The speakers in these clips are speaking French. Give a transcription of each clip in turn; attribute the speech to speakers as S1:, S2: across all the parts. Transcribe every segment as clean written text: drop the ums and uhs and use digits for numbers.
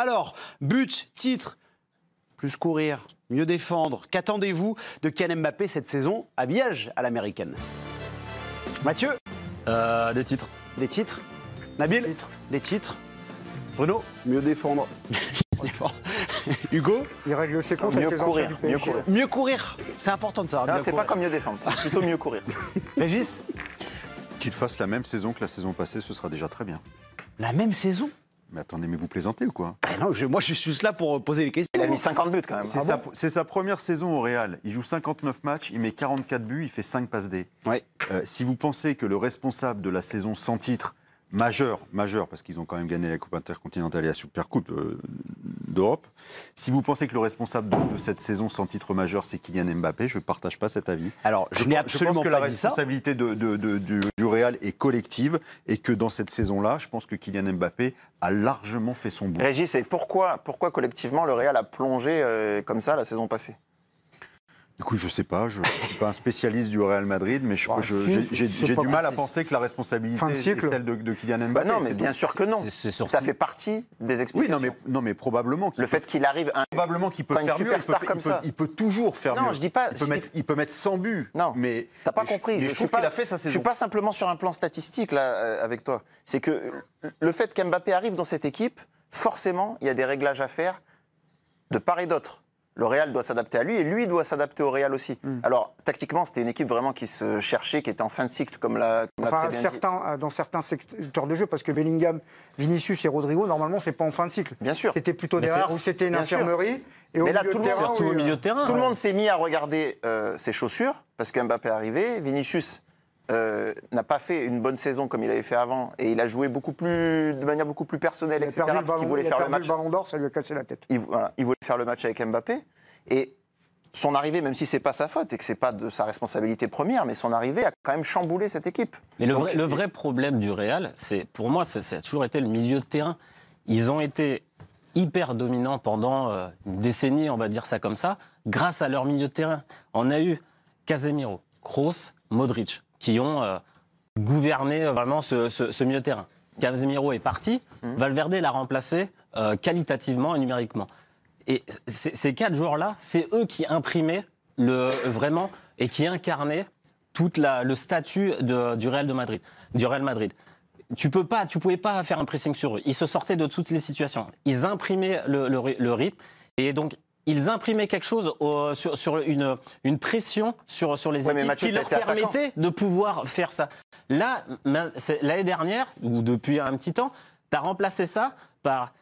S1: Alors, but, titre, plus courir, mieux défendre. Qu'attendez-vous de Kylian Mbappé cette saison? Habillage à l'américaine. Mathieu?
S2: Des titres.
S1: Des titres. Nabil? Des titres. Bruno?
S3: Mieux défendre.
S1: Hugo?
S3: Il règle ses comptes
S4: Mieux
S3: avec les
S4: courir,
S3: anciens du
S4: mieux
S3: PSG.
S4: courir.
S1: Mieux courir. C'est important de savoir.
S4: Non,
S1: mieux
S4: c'est
S1: courir.
S4: pas comme mieux défendre, c'est plutôt mieux courir.
S1: Régis?
S5: Qu'il fasse la même saison que la saison passée, ce sera déjà très bien.
S1: La même saison?
S5: Mais attendez, mais vous plaisantez ou quoi?
S1: Non, moi je suis juste là pour poser les questions.
S4: Il a mis 50 buts quand même.
S5: C'est sa première saison au Real. Il joue 59 matchs, il met 44 buts, il fait 5 passes D.
S1: Ouais.
S5: Si vous pensez que le responsable de la saison sans titre, majeur, parce qu'ils ont quand même gagné la Coupe intercontinentale et la Supercoupe d'Europe, si vous pensez que le responsable de cette saison sans titre majeur, c'est Kylian Mbappé, je ne partage pas cet avis.
S1: Alors, je n'ai absolument
S5: je pense que
S1: pas
S5: la
S1: dit ça.
S5: responsabilité du Real est collective et que dans cette saison-là, je pense que Kylian Mbappé a largement fait son bout.
S4: Régis, et pourquoi collectivement le Real a plongé comme ça la saison passée?
S5: Écoute, je sais pas, je ne suis pas un spécialiste du Real Madrid, mais j'ai du mal à penser que la responsabilité est celle de Kylian Mbappé.
S4: Non, mais bien sûr que non.
S2: Surtout...
S4: Ça fait partie des explications.
S5: Oui, non, mais probablement.
S4: Le fait qu'il arrive...
S5: Probablement qu'il peut faire mieux, il peut toujours faire mieux.
S4: Non, je dis pas...
S5: Il peut mettre 100 buts.
S4: Non,
S5: mais
S4: t'as pas compris.
S5: Je trouve qu'il a fait sa saison.
S4: Je suis pas simplement sur un plan statistique là avec toi. C'est que le fait qu'Mbappé arrive dans cette équipe, forcément, il y a des réglages à faire de part et d'autre. Le Real doit s'adapter à lui et lui doit s'adapter au Real aussi. Alors, tactiquement, c'était une équipe vraiment qui se cherchait, qui était en fin de cycle, comme l'a très bien dit.
S3: Dans certains secteurs de jeu, parce que Bellingham, Vinicius et Rodrigo, normalement, c'est pas en fin de cycle.
S4: Bien sûr.
S3: C'était plutôt derrière où c'était une infirmerie. Et
S4: mais là, tout
S2: au milieu de terrain.
S4: Tout le monde s'est mis à regarder ses chaussures, parce qu'Mbappé est arrivé. Vinicius n'a pas fait une bonne saison comme il avait fait avant, et il a joué de manière beaucoup plus personnelle, etc. Parce qu'il voulait faire le match.
S3: Le Ballon d'Or, ça lui a cassé la tête.
S4: Il voulait faire le match avec Mbappé, et son arrivée, même si c'est pas sa faute et que c'est pas de sa responsabilité première, mais son arrivée a quand même chamboulé cette équipe.
S2: Mais le vrai problème du Real, pour moi, ça a toujours été le milieu de terrain. Ils ont été hyper dominants pendant une décennie, on va dire ça comme ça, grâce à leur milieu de terrain. On a eu Casemiro, Kroos, Modric, qui ont gouverné vraiment ce milieu de terrain. Casemiro est parti, Valverde l'a remplacé qualitativement et numériquement. Et ces 4 joueurs-là, c'est eux qui imprimaient vraiment et qui incarnaient tout le statut du Real Madrid. Tu pouvais pas faire un pressing sur eux. Ils se sortaient de toutes les situations. Ils imprimaient le rythme et donc ils imprimaient quelque chose sur une pression sur les équipes qui leur permettait de pouvoir faire ça. Là, l'année dernière, ou depuis un petit temps, tu as remplacé ça par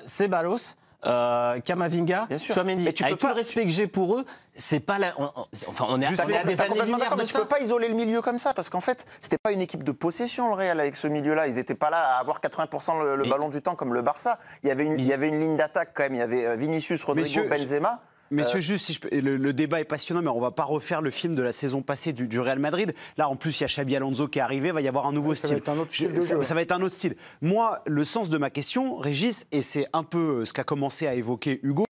S2: Ceballos, Camavinga, Tchouaméni. Avec tout le respect que j'ai pour eux, c'est pas là. On est à des années-lumière de
S4: ça. Tu peux pas isoler le milieu comme ça, parce qu'en fait, c'était pas une équipe de possession, le Real, avec ce milieu-là. Ils étaient pas là à avoir 80% le ballon du temps comme le Barça. Il y avait une ligne d'attaque quand même. Il y avait Vinicius, Rodrigo, Benzema.
S1: Messieurs, juste, si le débat est passionnant, mais on ne va pas refaire le film de la saison passée du Real Madrid. Là, en plus, il y a Xabi Alonso qui est arrivé, il va y avoir un nouveau style. Ça va être un autre style. Moi, le sens de ma question, Régis, et c'est un peu ce qu'a commencé à évoquer Hugo,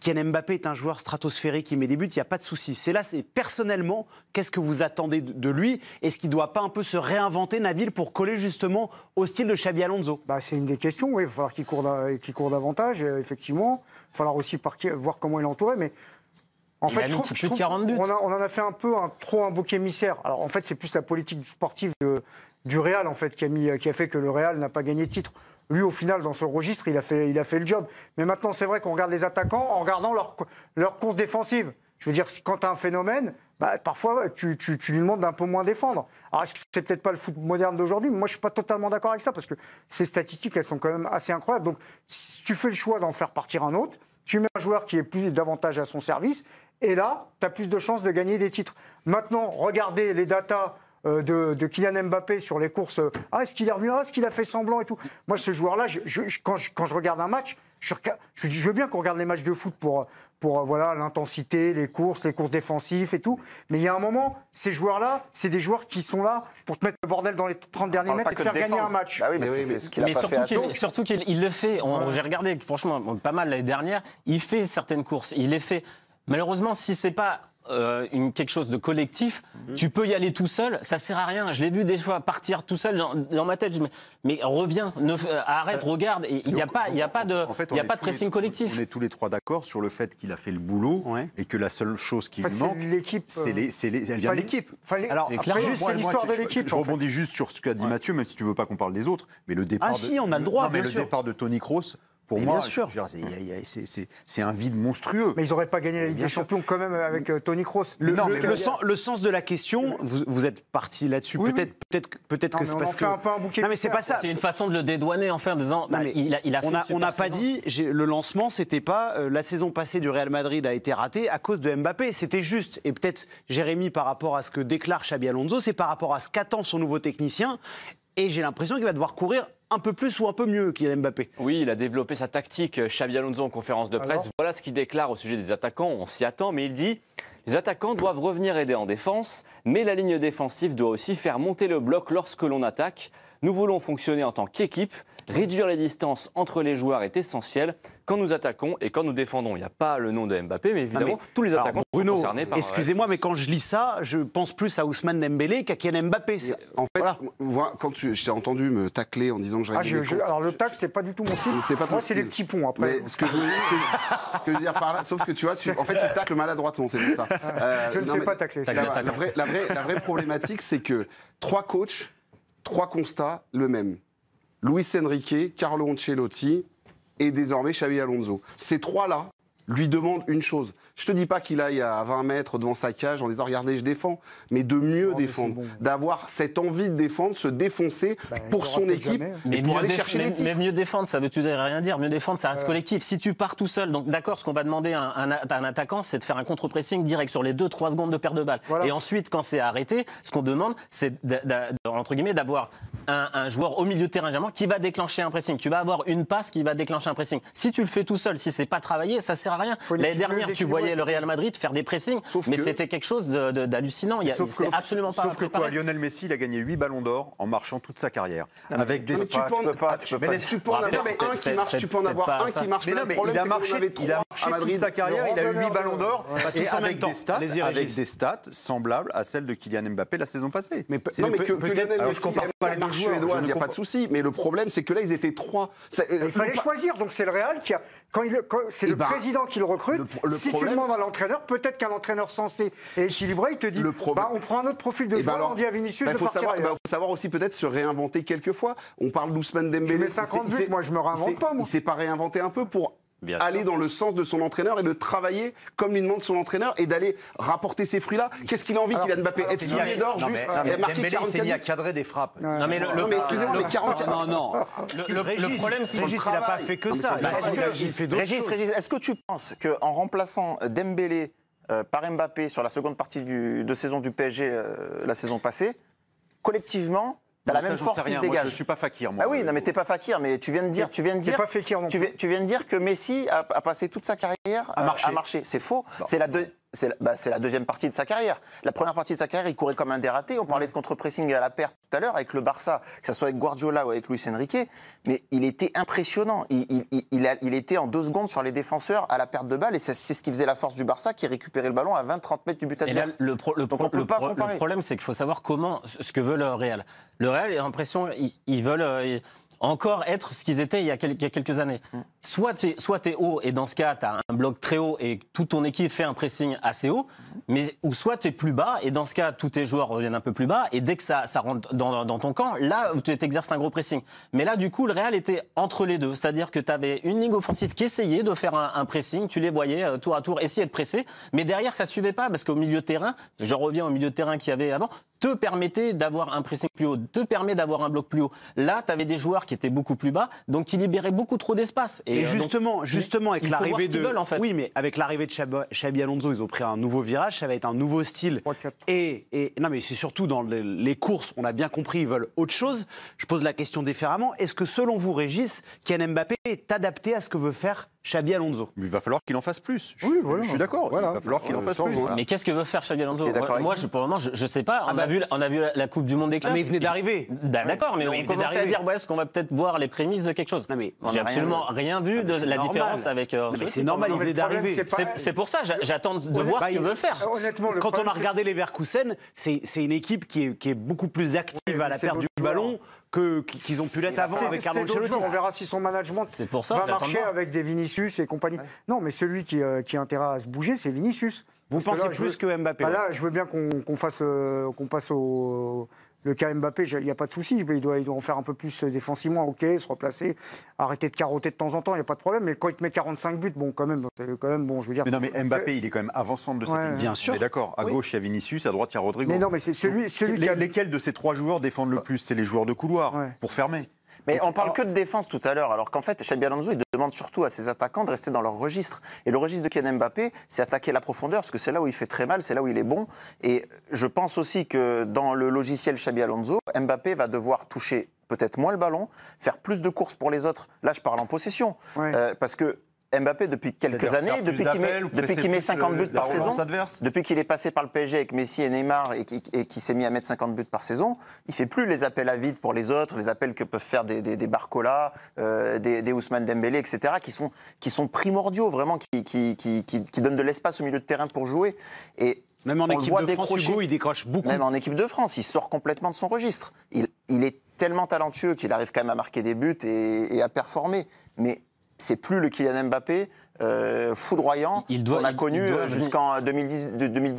S1: Kylian Mbappé est un joueur stratosphérique qui met des buts, il n'y a pas de souci. C'est là, c'est personnellement, qu'est-ce que vous attendez de lui? Est-ce qu'il ne doit pas un peu se réinventer, Nabil, pour coller justement au style de Xabi Alonso?
S3: C'est une des questions, oui. Il va falloir qu'il court davantage, effectivement. Il va falloir aussi voir comment il est entouré, mais... En fait, je trouve
S2: 40 buts.
S3: On en a fait un peu trop un bouc émissaire. Alors en fait, c'est plus la politique sportive du Real en fait qui a fait que le Real n'a pas gagné de titre. Lui, au final, dans ce registre, il a fait le job. Mais maintenant, c'est vrai qu'on regarde les attaquants en regardant leur course défensive. Je veux dire, quand tu as un phénomène, parfois, tu lui demandes d'un peu moins défendre. Alors, est-ce que c'est peut-être pas le foot moderne d'aujourd'hui? Moi, je suis pas totalement d'accord avec ça, parce que ces statistiques, elles sont quand même assez incroyables. Donc, si tu fais le choix d'en faire partir un autre, tu mets un joueur qui est davantage à son service, et là, tu as plus de chances de gagner des titres. Maintenant, regardez les datas de Kylian Mbappé sur les courses. Est-ce qu'il est revenu? Est-ce qu'il a fait semblant et tout? Moi, ce joueur-là, quand je regarde un match, je veux bien qu'on regarde les matchs de foot pour voilà, l'intensité, les courses défensives et tout. Mais il y a un moment, ces joueurs-là, c'est des joueurs qui sont là pour te mettre le bordel dans les 30 derniers mètres et te faire gagner un match.
S4: Oui, mais c'est ce qu'il a pas fait.
S2: Surtout qu'il le fait. J'ai regardé, franchement, pas mal l'année dernière. Il fait certaines courses. Il les fait. Malheureusement, si c'est pas quelque chose de collectif, tu peux y aller tout seul, ça sert à rien. Je l'ai vu des fois partir tout seul dans ma tête. Je dis, mais reviens, arrête, regarde. Il n'y a pas de pressing collectif.
S5: On est tous les trois d'accord sur le fait qu'il a fait le boulot et que la seule chose qui lui manque, elle vient de l'équipe.
S3: Alors, c'est clair, juste c'est l'histoire de l'équipe.
S5: Je rebondis juste sur ce qu'a dit Mathieu, même si tu veux pas qu'on parle des autres, mais le départ.
S1: Ah si, on a le droit.
S5: Le départ de Toni Kroos. Pour moi, c'est un vide monstrueux.
S3: Mais ils n'auraient pas gagné la Ligue des Champions quand même avec Toni Kroos.
S1: Le sens de la question, vous êtes parti là-dessus. Peut-être que c'est parce que.
S3: On fait un peu un bouquet.
S1: Non, mais c'est pas ça.
S2: C'est une façon de le dédouaner en fait, en disant il a fait.
S1: On n'a pas dit le lancement, c'était pas la saison passée du Real Madrid a été ratée à cause de Mbappé. C'était juste, et peut-être Jérémy par rapport à ce que déclare Xabi Alonso, c'est par rapport à ce qu'attend son nouveau technicien. Et j'ai l'impression qu'il va devoir courir un peu plus ou un peu mieux qu'il Mbappé.
S6: Oui, il a développé sa tactique, Xabi Alonso, en conférence de presse. Voilà ce qu'il déclare au sujet des attaquants. On s'y attend, mais il dit « Les attaquants doivent revenir aider en défense, mais la ligne défensive doit aussi faire monter le bloc lorsque l'on attaque. Nous voulons fonctionner en tant qu'équipe. Réduire les distances entre les joueurs est essentiel quand nous attaquons et quand nous défendons. » Il n'y a pas le nom de Mbappé, mais évidemment, tous les attaquants sont concernés par...
S1: Excusez-moi, mais quand je lis ça, je pense plus à Ousmane Dembélé qu'à Kylian Mbappé.
S7: En fait, quand je t'ai entendu me tacler en disant que j'avais...
S3: Alors le tacle, c'est pas du tout mon style. Moi, c'est les petits ponts après.
S7: Mais ce que je veux dire par là, sauf que tu vois, en fait, tu tacles maladroitement, c'est pour ça.
S3: Je ne sais pas tacler.
S7: La vraie problématique, c'est que 3 coachs, 3 constats, le même. Luis Enrique, Carlo Ancelotti et désormais Xabi Alonso. Ces 3-là lui demandent une chose. Je te dis pas qu'il aille à 20 mètres devant sa cage en disant « Regardez, je défends », mais de mieux défendre, d'avoir cette envie de défendre, se défoncer pour son équipe et pour aller chercher les titres.
S2: Mais mieux défendre, ça veut tout dire rien dire. Mieux défendre, ça reste collectif. Si tu pars tout seul, donc d'accord, ce qu'on va demander à un attaquant, c'est de faire un contre-pressing direct sur les 2-3 secondes de perte de balle. Voilà. Et ensuite, quand c'est arrêté, ce qu'on demande, c'est entre guillemets d'avoir un joueur au milieu de terrain qui va déclencher un pressing. Tu vas avoir une passe qui va déclencher un pressing. Si tu le fais tout seul, si c'est pas travaillé, ça sert à rien. L'année dernière, tu voyais le Real Madrid faire des pressings, mais c'était quelque chose d'hallucinant. C'était absolument pas
S5: préparé. Sauf que quoi, Lionel Messi, il a gagné 8 ballons d'or en marchant toute sa carrière. Avec des
S7: tu peux en avoir un qui marche, tu peux en avoir un qui marche.
S5: Mais non, mais il a marché toute sa carrière, il a eu 8 ballons d'or et avec des stats semblables à celles de Kylian Mbappé la saison passée.
S7: Mais Lionel Messi, je compare pas les deux joueurs, il n'y a pas de souci. Mais le problème, c'est que là, ils étaient 3.
S3: Il fallait choisir, donc c'est le Real qui a. C'est le président qui le recrute. Si tu demandes à l'entraîneur, peut-être qu'un entraîneur sensé et équilibré, il te dit on prend un autre profil de joueur, on dit à Vinicius de partir.
S7: Il faut savoir aussi peut-être se réinventer quelquefois. On parle d'Ousmane Dembélé.
S3: Tu mets 50 buts, moi je me réinvente pas.
S7: Il ne s'est pas réinventé un peu pour aller dans le sens de son entraîneur et de travailler comme lui demande son entraîneur et d'aller rapporter ces fruits-là. Qu'est-ce qu'il a envie, Kylian Mbappé? Être souillé d'or, juste marquer 40
S5: il a cadré des frappes.
S2: Non, mais
S7: excusez-moi, mais 40.
S1: Non.
S2: Le problème, c'est
S1: Régis, il n'a pas fait que ça. Il fait d'autres choses.
S4: Régis, est-ce que tu penses qu'en remplaçant Dembélé par Mbappé sur la seconde partie de saison du PSG la saison passée, collectivement, t'as la même force qui se dégage?
S5: Moi, je suis pas Fakir, moi.
S4: Ah oui, non, mais t'es pas Fakir, mais tu viens de dire que Messi a passé toute sa carrière à marcher. C'est faux. C'est la deuxième partie de sa carrière. La première partie de sa carrière, il courait comme un dératé. On parlait de contre-pressing à la perte tout à l'heure avec le Barça, que ce soit avec Guardiola ou avec Luis Enrique, mais il était impressionnant. Il était en 2 secondes sur les défenseurs à la perte de balle, et c'est ce qui faisait la force du Barça, qui récupérait le ballon à 20-30 mètres du but adverse.
S2: Le problème, c'est qu'il faut savoir ce que veut le Real. Le Real, j'ai l'impression, ils veulent... encore être ce qu'ils étaient il y a quelques années. Soit tu es haut, et dans ce cas, tu as un bloc très haut et toute ton équipe fait un pressing assez haut, ou soit tu es plus bas, et dans ce cas, tous tes joueurs reviennent un peu plus bas, et dès que ça rentre dans ton camp, là, tu exerces un gros pressing. Mais là, du coup, le Real était entre les deux, c'est-à-dire que tu avais une ligne offensive qui essayait de faire un pressing, tu les voyais tour à tour essayer de presser, mais derrière, ça ne suivait pas, parce qu'au milieu de terrain, je reviens au milieu de terrain qu'il y avait avant, te permettait d'avoir un pressing plus haut, te permet d'avoir un bloc plus haut. Là, tu avais des joueurs qui étaient beaucoup plus bas, donc qui libéraient beaucoup trop d'espace.
S1: Et justement, avec l'arrivée de...
S2: en fait.
S1: Oui, mais avec l'arrivée de Xabi Alonso, ils ont pris un nouveau virage, ça va être un nouveau style. Non, mais c'est surtout dans les courses, on a bien compris, ils veulent autre chose. Je pose la question différemment. Est-ce que, selon vous, Régis, Kylian Mbappé est adapté à ce que veut faire Xabi Alonso.
S5: Mais il va falloir qu'il en fasse plus.
S3: Oui, voilà.
S5: Je suis d'accord.
S7: Voilà.
S5: Il va falloir qu'il en fasse plus.
S7: Voilà.
S2: Mais qu'est-ce que veut faire Xabi Alonso?
S4: Tu es d'accord
S2: Moi,
S4: avec
S2: pour le moment, je sais pas. On a vu la Coupe du Monde des clubs.
S1: Mais il venait d'arriver.
S2: D'accord, mais
S1: il
S2: on
S1: venait
S2: commençait à
S1: d'arriver.
S2: dire est-ce qu'on va peut-être voir les prémices de quelque chose.
S1: Non, mais
S2: J'ai absolument rien vu de
S1: c'est
S2: la
S1: normal.
S2: différence avec.
S1: Mais c'est normal, il
S3: Non, mais
S1: venait
S3: le problème,
S1: d'arriver.
S3: c'est pas-
S2: C'est pour ça, j'attends de voir ce qu'il veut faire.
S3: Honnêtement, le
S1: Quand on
S3: problème,
S1: a regardé les Leverkusen, c'est une équipe qui est beaucoup plus active
S3: Oui,
S1: à la
S3: c'est
S1: perte du
S3: d'autres
S1: ballon qu'ils ont pu l'être avant avec Carlo
S3: d'autres
S1: Ancelotti.
S3: joueurs, on verra si son management
S2: C'est pour ça,
S3: va
S2: j'attends de
S3: marcher
S2: voir.
S3: avec des Vinicius et compagnie. Non, mais celui qui a intérêt à se bouger, c'est Vinicius.
S1: Vous
S3: Parce que
S1: pensez
S3: là, je
S1: plus
S3: veux-
S1: que Mbappé?
S3: Bah là, je veux bien qu'on passe le cas Mbappé, il n'y a pas de souci. Il doit en faire un peu plus défensivement, ok, se replacer, arrêter de carotter de temps en temps, il n'y a pas de problème. Mais quand il te met 45 buts, bon, quand même, bon, je veux dire.
S5: Mais non, mais Mbappé, il est quand même avant-centre de cette
S3: Ouais.
S5: équipe.
S1: Bien sûr.
S5: On est d'accord. À
S1: Oui.
S5: gauche, il y a Vinicius, à droite, il y a Rodrigo.
S3: Mais non, mais c'est celui qui a.
S5: Lesquels de ces 3 joueurs défendent le plus? C'est les joueurs de couloir,
S3: Ouais.
S5: pour fermer.
S4: Mais on parle que de défense tout à l'heure, alors qu'en fait, Xabi Alonso, il demande surtout à ses attaquants de rester dans leur registre. Et le registre de Kylian Mbappé, c'est attaquer la profondeur, parce que c'est là où il fait très mal, c'est là où il est bon. Et je pense aussi que dans le logiciel Xabi Alonso, Mbappé va devoir toucher peut-être moins le ballon, faire plus de courses pour les autres. Là, je parle en possession.
S3: Ouais.
S4: Parce que Mbappé, depuis quelques
S5: C'est-à-dire
S4: années,
S5: faire plus
S4: depuis qu'il
S5: d'appels ou presser
S4: met
S5: plus
S4: 50 buts
S5: la
S4: par saison,
S5: relance adverse.
S4: depuis qu'il est passé par le PSG avec Messi et Neymar et qui s'est mis à mettre 50 buts par saison, il fait plus les appels à vide pour les autres, les appels que peuvent faire des Barcola, des Ousmane Dembélé, etc., qui sont primordiaux, vraiment, qui donnent de l'espace au milieu de terrain pour jouer. Et
S1: Même en
S4: on le
S1: équipe
S4: voit
S1: de France,
S4: décrocher.
S1: Hugo, il décroche beaucoup.
S4: même en équipe de France, il sort complètement de son registre. Il est tellement talentueux qu'il arrive quand même à marquer des buts et à performer. Mais c'est plus le Kylian Mbappé foudroyant qu'on a connu jusqu'en 2018.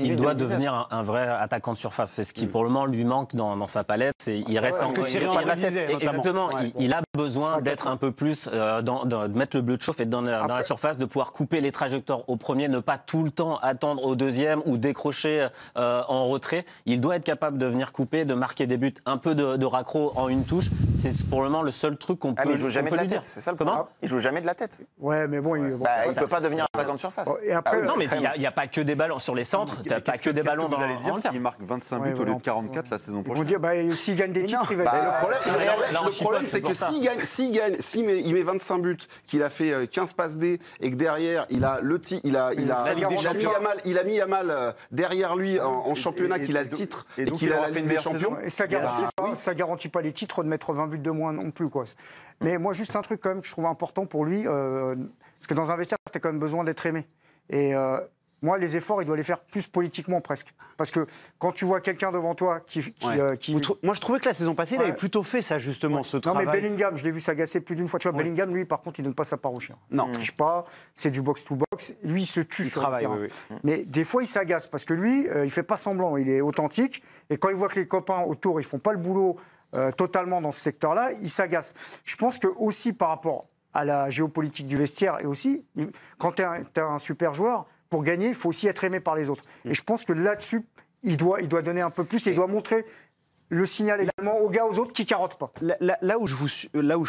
S2: Il doit
S4: 2019.
S2: devenir un vrai attaquant de surface. C'est ce qui, pour le moment, lui manque dans sa palette. Il reste
S1: Parce que Thierry
S2: il-
S1: Henry
S2: il a-
S1: disait, notamment.
S2: exactement.
S1: Ouais.
S2: Il a besoin d'être un peu plus, de mettre le bleu de chauffe et dans la surface, de pouvoir couper les trajectoires au premier, ne pas tout le temps attendre au deuxième ou décrocher en retrait. Il doit être capable de venir couper, de marquer des buts, un peu de raccro en une touche. C'est pour le moment le seul truc qu'on peut,
S4: Mais il joue jamais
S2: on
S4: de
S2: peut
S4: la
S2: lui
S4: tête,
S2: dire.
S4: c'est ça le
S2: Comment
S4: problème. Il joue jamais de la tête.
S3: Ouais, mais bon, il
S4: Il peut pas devenir un attaquant de surface.
S3: Et après,
S2: Non, mais il n'y a pas que des ballons sur les centres. Tu n'as pas que des ballons
S5: Qu'est-ce que
S2: dans
S5: vous allez dire
S2: en
S5: s'il marque 25 buts
S3: Ouais,
S5: au lieu
S3: voilà.
S5: de 44 la saison
S3: ils vont
S5: prochaine?
S3: dire, s'il gagne des titres, il va
S7: Bah,
S3: être.
S7: le problème, c'est que s'il met 25 buts, qu'il a fait 15 passes D et que derrière il a mis à mal derrière lui en championnat, qu'il a le titre et
S5: donc
S7: qu'il
S5: il
S7: a
S5: aura
S7: la
S5: fait
S7: Ligue
S5: une
S7: des
S5: meilleure
S7: Champions.
S5: saison.
S3: Et ça garantit pas les titres de mettre 20 buts de moins non plus, quoi. Mais moi, juste un truc quand même que je trouve important pour lui, parce que dans un vestiaire, tu as quand même besoin d'être aimé. Et moi, les efforts, il doit les faire plus politiquement presque. Parce que quand tu vois quelqu'un devant toi qui
S1: Moi, je trouvais que la saison passée, il
S3: Ouais.
S1: avait plutôt fait ça, justement, ce
S3: Non,
S1: travail.
S3: mais Bellingham, je l'ai vu s'agacer plus d'une fois. Tu vois, Bellingham, lui, par contre, il donne pas sa part au chien.
S1: Non.
S3: Il triche pas, c'est du box-to-box. Lui, il se tue
S1: Il
S3: sur
S1: travaille,
S3: le terrain.
S1: oui.
S3: Mais des fois, il s'agace parce que lui, il fait pas semblant. Il est authentique. Et quand il voit que les copains autour, ils font pas le boulot totalement dans ce secteur-là, il s'agace. Je pense que aussi par rapport à la géopolitique du vestiaire et aussi, quand tu es un super joueur, pour gagner, il faut aussi être aimé par les autres. Et je pense que là-dessus, il doit donner un peu plus et il doit montrer le signal également aux autres qui carottent pas.
S1: Là où je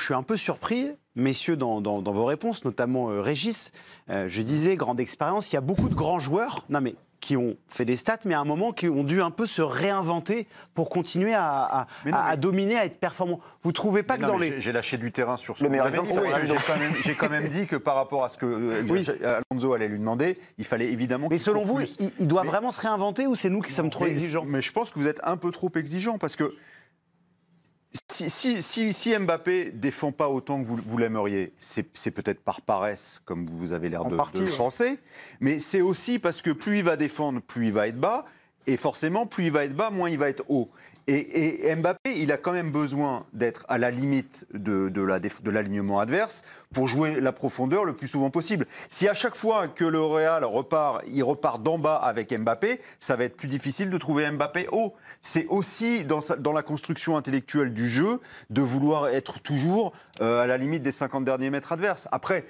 S1: suis un peu surpris, messieurs, dans vos réponses, notamment Régis, je disais, grande expérience, il y a beaucoup de grands joueurs qui ont fait des stats, mais à un moment qui ont dû un peu se réinventer pour continuer à dominer, à être performants. Vous trouvez pas que dans les...
S5: J'ai lâché du terrain sur ce
S4: Le
S5: que
S4: meilleur
S5: vous avez
S4: exemple,
S5: dit,
S4: c'est
S5: parce que
S4: Ronaldo.
S5: j'ai quand même dit que par rapport à ce que Alonso allait lui demander, il fallait évidemment
S1: Mais
S5: qu'il
S1: selon
S5: court
S1: vous,
S5: plus.
S1: il doit vraiment se réinventer ou c'est nous qui sommes trop exigeants?
S5: Mais je pense que vous êtes un peu trop exigeants parce que si Mbappé défend pas autant que vous l'aimeriez, c'est peut-être par paresse, comme vous avez l'air de le penser, mais c'est aussi parce que plus il va défendre, plus il va être bas, et forcément, plus il va être bas, moins il va être haut. Et Mbappé, il a quand même besoin d'être à la limite de l'alignement adverse pour jouer la profondeur le plus souvent possible. Si à chaque fois que le Real il repart d'en bas avec Mbappé, ça va être plus difficile de trouver Mbappé haut. C'est aussi dans la construction intellectuelle du jeu de vouloir être toujours à la limite des 50 derniers mètres adverses. Après,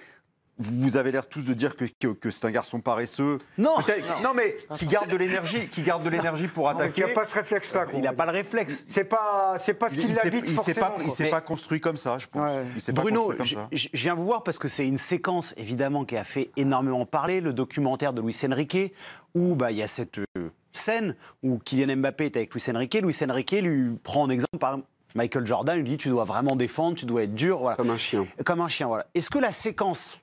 S5: vous avez l'air tous de dire que c'est un garçon paresseux.
S1: Non,
S5: non, mais qui garde de l'énergie pour attaquer.
S3: Il n'a pas ce réflexe-là.
S1: Il n'a pas le réflexe.
S3: C'est pas ce qui l'habite forcément.
S5: Il ne s'est pas construit comme ça, je pense.
S3: Ouais.
S5: Il s'est pas
S1: Bruno,
S5: construit comme ça.
S1: je viens vous voir parce que c'est une séquence évidemment qui a fait énormément parler, le documentaire de Luis Enrique, où il y a cette scène où Kylian Mbappé est avec Luis Enrique. Luis Enrique lui prend en exemple par exemple Michael Jordan, lui dit tu dois vraiment défendre, tu dois être dur. Voilà.
S7: Comme un chien.
S1: Comme un chien, voilà. Est-ce que la séquence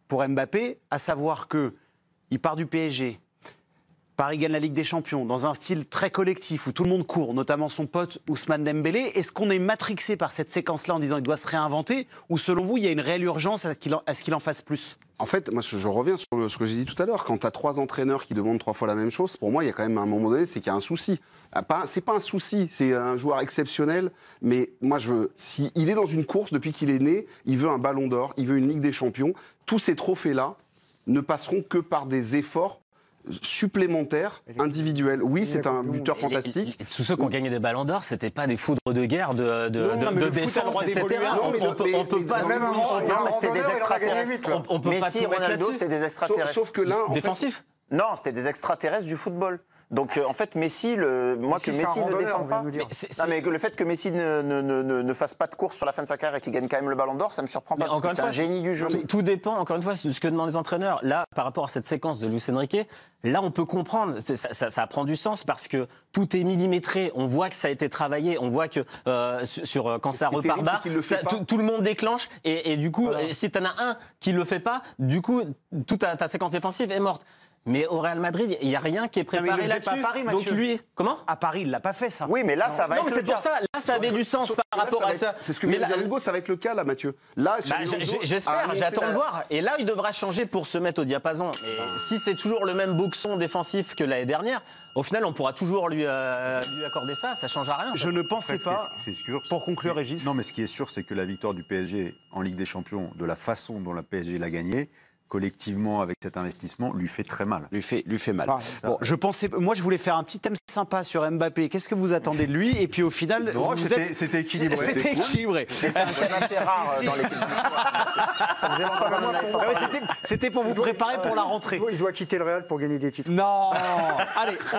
S1: pour Mbappé, à savoir qu'il part du PSG, Paris gagne la Ligue des Champions, dans un style très collectif où tout le monde court, notamment son pote Ousmane Dembélé. Est-ce qu'on est matrixé par cette séquence-là en disant qu'il doit se réinventer, ou selon vous, il y a une réelle urgence à ce qu'il en fasse plus?
S7: En fait, moi, je reviens sur ce que j'ai dit tout à l'heure. Quand tu as 3 entraîneurs qui demandent 3 fois la même chose, pour moi, il y a quand même un moment donné, c'est qu'il y a un souci. C'est pas un souci, c'est un joueur exceptionnel. Mais moi, s'il est dans une course depuis qu'il est né, il veut un ballon d'or, il veut une Ligue des Champions. Tous ces trophées-là ne passeront que par des efforts supplémentaires, individuels. Oui, c'est un buteur fantastique.
S2: Tous ceux qui ont gagné des ballons d'or, c'était pas des foudres de guerre, de défense, etc. On peut pas.
S4: C'était des extraterrestres.
S2: On peut pas
S4: Messi et Ronaldo, c'était des extraterrestres.
S7: Sauf que là,
S2: défensif.
S4: Non, c'était des extraterrestres du football. Donc en fait, Messi, Messi ne défend pas. Non, mais le fait que Messi ne fasse pas de course sur la fin de sa carrière et qu'il gagne quand même le Ballon d'Or, ça me surprend pas. Parce que c'est un génie du jeu.
S2: Tout dépend, encore une fois, de ce que demandent les entraîneurs. Là, par rapport à cette séquence de Luis Enrique, là, on peut comprendre. Ça prend du sens parce que tout est millimétré. On voit que ça a été travaillé. On voit que quand ça repart bas, tout le monde déclenche. Et du coup, si tu en as un qui le fait pas, du coup, toute ta séquence défensive est morte. Mais au Real Madrid, il n'y a rien qui est préparé là-dessus.
S1: À Paris, Mathieu.
S2: Donc lui, comment?
S1: À Paris, il ne l'a pas fait, ça.
S4: Oui, mais là, ça va être
S2: mais c'est pour ça. Là, ça avait du sens par rapport à ça.
S7: C'est ce que vient de dire Hugo, ça va être le cas, là, Mathieu. Là,
S2: j'espère, j'attends de voir. Et là, il devra changer pour se mettre au diapason. Et si c'est toujours le même boxon défensif que l'année dernière, au final, on pourra toujours lui accorder ça. Ça ne changera rien.
S1: Je ne pensais pas,
S5: c'est sûr,
S1: pour conclure, Régis.
S5: Non, mais ce qui est sûr, c'est que la victoire du PSG en Ligue des Champions, de la façon dont la PSG l'a gagnée, collectivement, avec cet investissement, lui fait très mal.
S1: Lui fait mal. Bon, moi, je voulais faire un petit thème sympa sur Mbappé. Qu'est-ce que vous attendez de lui? Et puis, au final,
S5: c'était équilibré.
S1: C'était équilibré.
S4: C'est un thème assez rare dans l'équipe d'histoire. Ça faisait longtemps qu'on en avait pas parlé.
S1: C'était pour vous préparer pour la rentrée.
S3: Il doit quitter le Real pour gagner des titres.
S1: Non. Allez.